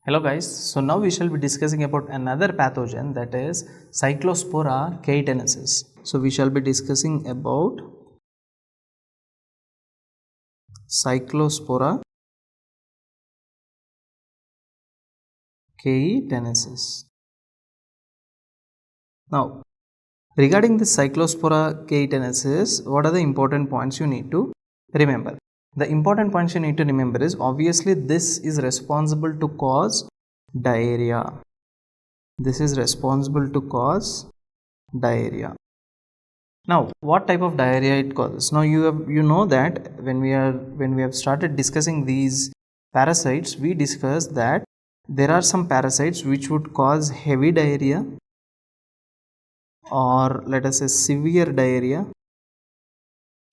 Hello guys, so now we shall be discussing about another pathogen, that is Cyclospora cayetanensis. So we shall be discussing about Cyclospora cayetanensis. Now, regarding the Cyclospora cayetanensis, what are the important points you need to remember? The important points you need to remember is, obviously this is responsible to cause diarrhea. This is responsible to cause diarrhea. Now, what type of diarrhea it causes? Now you know that when we have started discussing these parasites, we discussed that there are some parasites which would cause heavy diarrhea, or let us say severe diarrhea,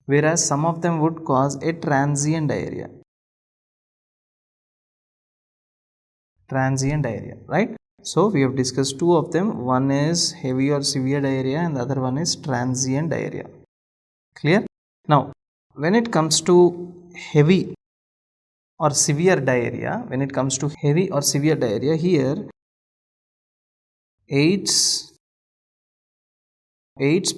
whereas some of them would cause a transient diarrhea. Transient diarrhea, right? So we have discussed two of them. One is heavy or severe diarrhea and the other one is transient diarrhea. Clear? Now, when it comes to heavy or severe diarrhea, here AIDS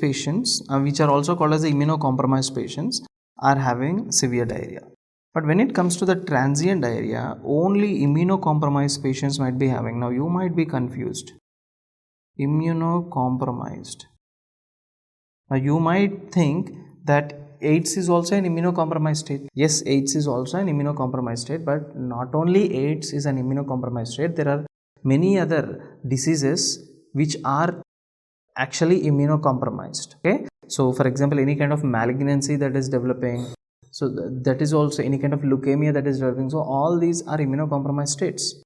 patients, which are also called as the immunocompromised patients, are having severe diarrhea. But when it comes to the transient diarrhea, only immunocompromised patients might be having. Now you might be confused. Immunocompromised. Now you might think that AIDS is also an immunocompromised state. Yes, AIDS is also an immunocompromised state, but not only AIDS is an immunocompromised state, there are many other diseases which are actually immunocompromised. Okay, so for example, any kind of malignancy that is developing, so that is also any kind of leukemia that is developing. So all these are immunocompromised states.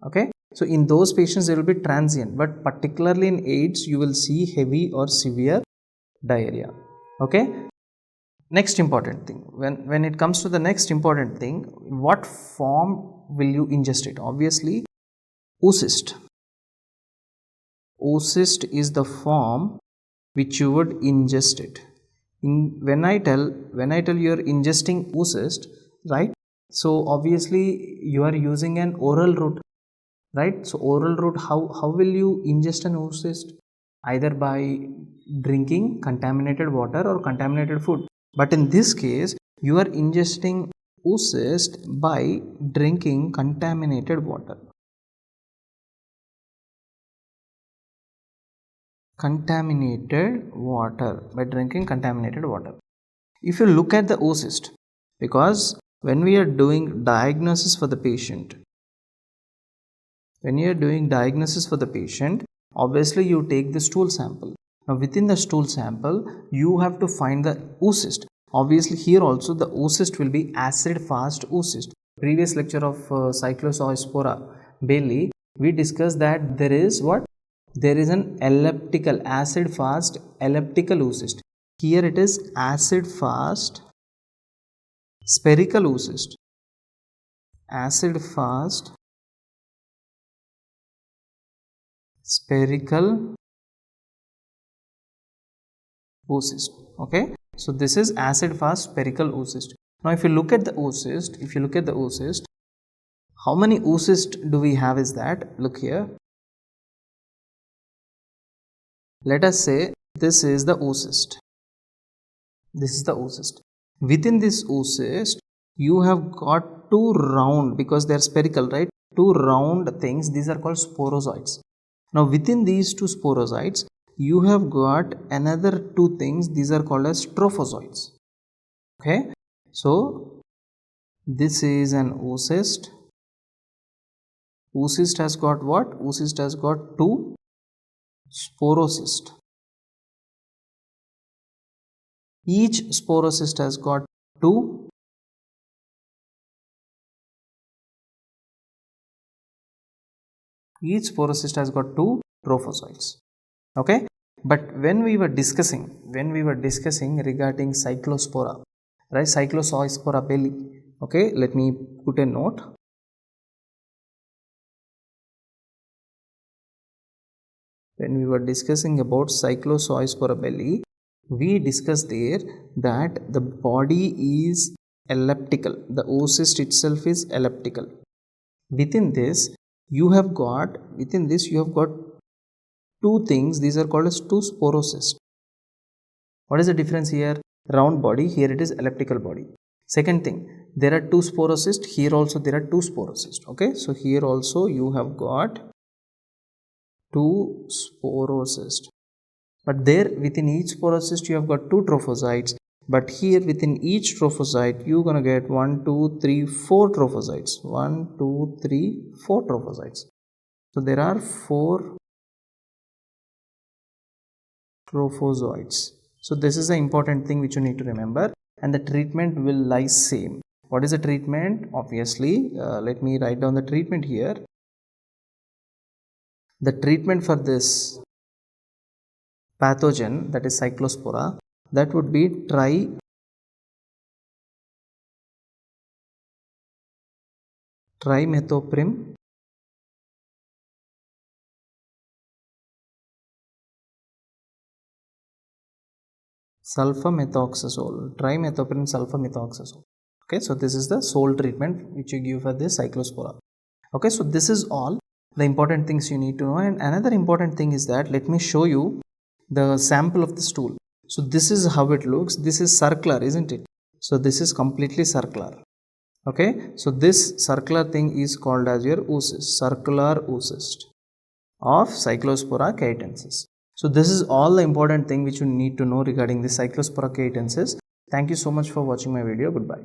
Okay, so in those patients there will be transient, but particularly in AIDS you will see heavy or severe diarrhea. Okay, next important thing, when it comes to the next important thing, what form will you ingest it? Obviously oocyst. Oocyst is the form which you would ingest it. When I tell you are ingesting oocyst, right? So obviously you are using an oral route, right? So oral route, how will you ingest an oocyst? Either by drinking contaminated water or contaminated food. But in this case, you are ingesting oocyst by drinking contaminated water. By drinking contaminated water. If you look at the oocyst, because when we are doing diagnosis for the patient, obviously you take the stool sample. Now within the stool sample you have to find the oocyst. Obviously here also the oocyst will be acid fast oocyst. Previous lecture of Cyclospora belli, we discussed that there is an elliptical, acid fast elliptical oocyst. Here it is acid fast spherical oocyst. Acid fast spherical oocyst. Okay, so this is acid fast spherical oocyst. Now if you look at the oocyst, how many oocyst do we have is that, look here. Let us say this is the oocyst. Within this oocyst you have got two round, because they are spherical, right? Two round things, these are called sporozoids. Now within these two sporozoids you have got another two things, these are called as trophozoites. Okay, so this is an oocyst. Oocyst has got what? Oocyst has got two sporocysts. Each sporocyst has got two trophozoites. Okay, but when we were discussing regarding Cyclospora, right? Cyclospora belli. Okay, let me put a note. When we were discussing about Cyclospora belli, we discussed there that the body is elliptical. The oocyst itself is elliptical. Within this you have got, within this you have got two things. These are called as two sporocysts. What is the difference here? Round body, here it is elliptical body. Second thing, there are two sporocysts, here also there are two sporocysts. Okay, so here also you have got two sporocysts, but there within each sporocyst you have got two trophozoites, but here within each trophozoite you gonna get 1 2 3 4 trophozoites. 1 2 3 4 trophozoites. So there are 4 trophozoites. So this is the important thing which you need to remember, and the treatment will lie same. What is the treatment? Obviously, let me write down the treatment here. The treatment for this pathogen, that is Cyclospora, that would be trimethoprim sulfamethoxazole, trimethoprim sulfamethoxazole. Okay, so this is the sole treatment which you give for this Cyclospora. Okay, so this is all the important things you need to know. And another important thing is that, let me show you the sample of the stool. So this is how it looks. This is circular, isn't it? So this is completely circular. Okay, so this circular thing is called as your oocyst, circular oocyst of Cyclospora cayetanensis. So this is all the important thing which you need to know regarding the Cyclospora cayetanensis. Thank you so much for watching my video. Goodbye.